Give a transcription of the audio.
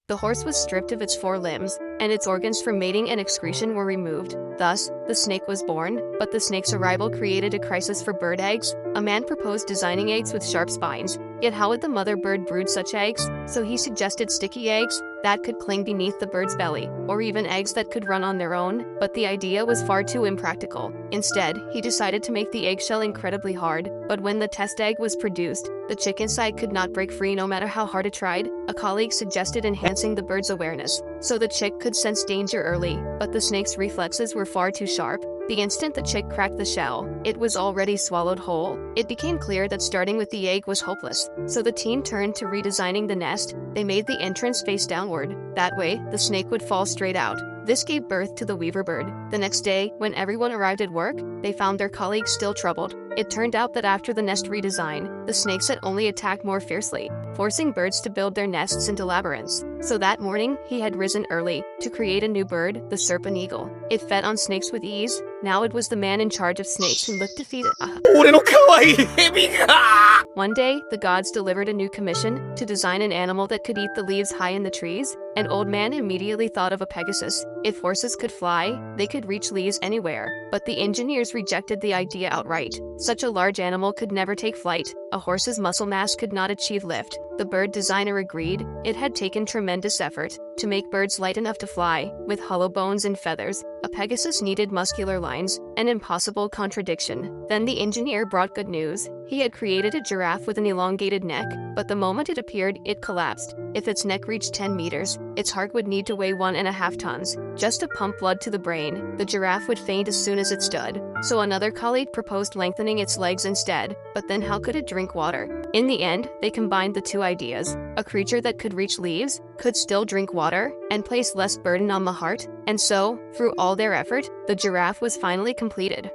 The horse was stripped of its 4 limbs, and its organs for mating and excretion were removed. Thus, the snake was born, but the snake's arrival created a crisis for bird eggs. A man proposed designing eggs with sharp spines, yet how would the mother bird brood such eggs? So he suggested sticky eggs that could cling beneath the bird's belly, or even eggs that could run on their own, but the idea was far too impractical. Instead, he decided to make the eggshell incredibly hard, but when the test egg was produced, the chick inside could not break free no matter how hard it tried. A colleague suggested enhancing the bird's awareness, so the chick could sense danger early, but the snake's reflexes were far too sharp. The instant the chick cracked the shell, it was already swallowed whole. It became clear that starting with the egg was hopeless, so the team turned to redesigning the nest. They made the entrance face downward. That way, the snake would fall straight out. This gave birth to the weaver bird. The next day, when everyone arrived at work, they found their colleagues still troubled. It turned out that after the nest redesign, the snakes had only attacked more fiercely, forcing birds to build their nests into labyrinths. So that morning, he had risen early to create a new bird, the serpent eagle. It fed on snakes with ease. Now it was the man in charge of snakes who looked defeated. 俺の可愛いヘビが One day, the gods delivered a new commission to design an animal that could eat the leaves high in the trees. An old man immediately thought of a Pegasus. If horses could fly, they could reach leaves anywhere. But the engineers rejected the idea outright. Such a large animal could never take flight. A horse's muscle mass could not achieve lift. The bird designer agreed. It had taken tremendous effort to make birds light enough to fly, with hollow bones and feathers. A Pegasus needed muscular lines, an impossible contradiction. Then the engineer brought good news. He had created a giraffe with an elongated neck, but the moment it appeared, it collapsed. If its neck reached 10 meters, its heart would need to weigh 1.5 tons. Just to pump blood to the brain, the giraffe would faint as soon as it stood. So another colleague proposed lengthening its legs instead, but then how could it drink water? In the end, they combined the two ideas. A creature that could reach leaves, could still drink water, and place less burden on the heart. And so, through all their effort, the giraffe was finally completed.